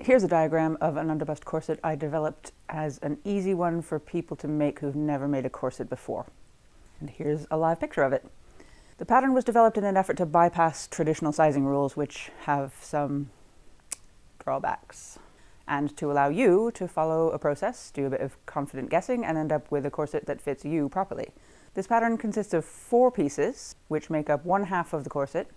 Here's a diagram of an underbust corset I developed as an easy one for people to make who've never made a corset before. And here's a live picture of it. The pattern was developed in an effort to bypass traditional sizing rules, which have some drawbacks, and to allow you to follow a process, do a bit of confident guessing, and end up with a corset that fits you properly. This pattern consists of 4 pieces, which make up 1/2 of the corset.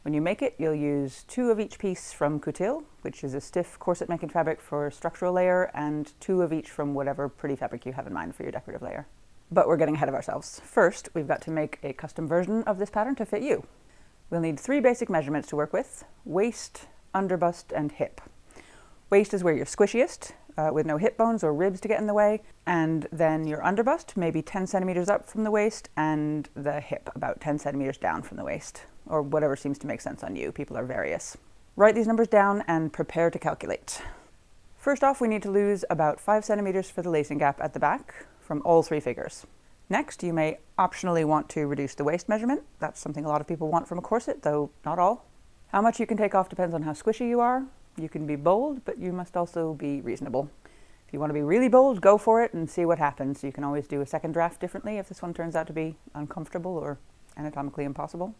When you make it, you'll use 2 of each piece from coutil, which is a stiff corset making fabric for structural layer, and 2 of each from whatever pretty fabric you have in mind for your decorative layer. But we're getting ahead of ourselves. First, we've got to make a custom version of this pattern to fit you. We'll need 3 basic measurements to work with: waist, underbust, and hip. Waist is where you're squishiest, with no hip bones or ribs to get in the way, and then your underbust, maybe 10 centimeters up from the waist, and the hip, about 10 centimeters down from the waist, or whatever seems to make sense on you. People are various. Write these numbers down and prepare to calculate. First off, we need to lose about 5 centimeters for the lacing gap at the back from all 3 figures. Next, you may optionally want to reduce the waist measurement. That's something a lot of people want from a corset, though not all. How much you can take off depends on how squishy you are. You can be bold, but you must also be reasonable. If you want to be really bold, go for it and see what happens. You can always do a second draft differently if this one turns out to be uncomfortable or anatomically impossible.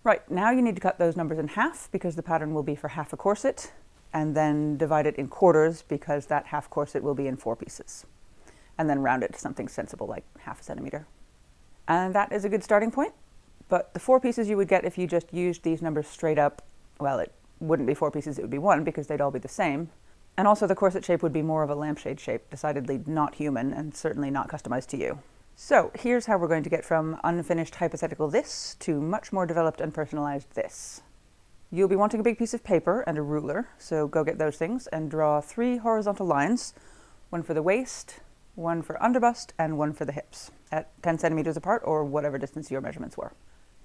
Right, now you need to cut those numbers in half because the pattern will be for half a corset, and then divide it in quarters because that half corset will be in 4 pieces. And then round it to something sensible like 1/2 centimeter. And that is a good starting point, but the 4 pieces you would get if you just used these numbers straight up, well, it wouldn't be 4 pieces, it would be 1 because they'd all be the same. And also the corset shape would be more of a lampshade shape, decidedly not human and certainly not customized to you. So here's how we're going to get from unfinished hypothetical this to much more developed and personalized this. You'll be wanting a big piece of paper and a ruler, so go get those things and draw 3 horizontal lines, one for the waist, one for underbust, and one for the hips, at 10 centimeters apart or whatever distance your measurements were.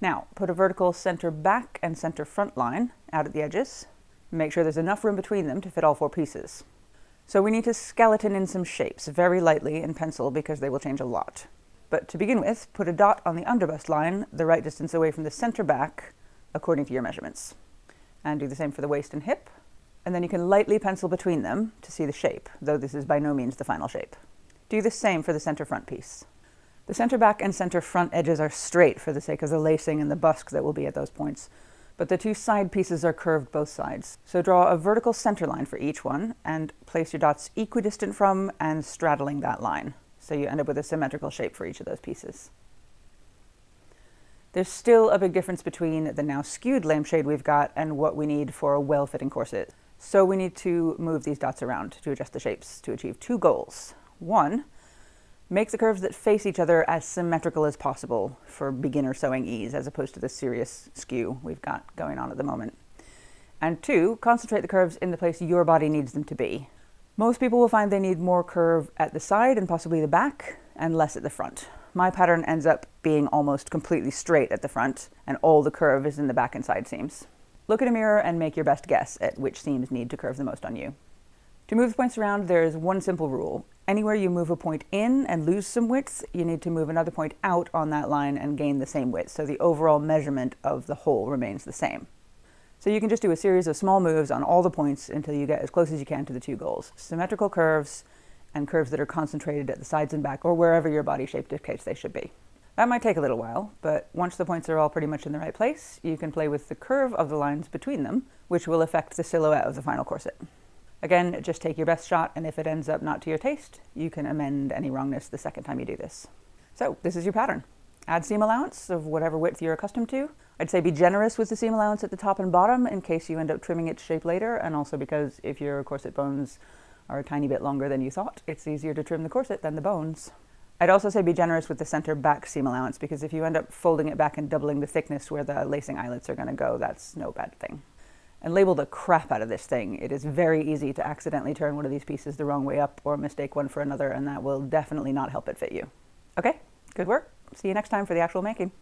Now, put a vertical center back and center front line out at the edges. Make sure there's enough room between them to fit all 4 pieces. So we need to skeleton in some shapes very lightly in pencil because they will change a lot. But to begin with, put a dot on the underbust line the right distance away from the center back according to your measurements. And do the same for the waist and hip. And then you can lightly pencil between them to see the shape, though this is by no means the final shape. Do the same for the center front piece. The center back and center front edges are straight for the sake of the lacing and the busk that will be at those points, but the 2 side pieces are curved both sides. So draw a vertical center line for each one and place your dots equidistant from and straddling that line, so you end up with a symmetrical shape for each of those pieces. There's still a big difference between the now skewed lampshade we've got and what we need for a well-fitting corset. So we need to move these dots around to adjust the shapes to achieve 2 goals. 1, make the curves that face each other as symmetrical as possible for beginner sewing ease, as opposed to the serious skew we've got going on at the moment. And 2, concentrate the curves in the place your body needs them to be. Most people will find they need more curve at the side and possibly the back, and less at the front. My pattern ends up being almost completely straight at the front, and all the curve is in the back and side seams. Look at a mirror and make your best guess at which seams need to curve the most on you. To move the points around, there's one simple rule. Anywhere you move a point in and lose some width, you need to move another point out on that line and gain the same width, so the overall measurement of the whole remains the same. So you can just do a series of small moves on all the points until you get as close as you can to the 2 goals: symmetrical curves and curves that are concentrated at the sides and back, or wherever your body shape dictates they should be. That might take a little while, but once the points are all pretty much in the right place, you can play with the curve of the lines between them, which will affect the silhouette of the final corset. Again, just take your best shot, and if it ends up not to your taste, you can amend any wrongness the second time you do this. So this is your pattern. Add seam allowance of whatever width you're accustomed to. I'd say be generous with the seam allowance at the top and bottom in case you end up trimming it to shape later, and also because if your corset bones are a tiny bit longer than you thought, it's easier to trim the corset than the bones. I'd also say be generous with the center back seam allowance, because if you end up folding it back and doubling the thickness where the lacing eyelets are going to go, that's no bad thing. And label the crap out of this thing. It is very easy to accidentally turn one of these pieces the wrong way up or mistake one for another, and that will definitely not help it fit you. Okay, good work. See you next time for the actual making.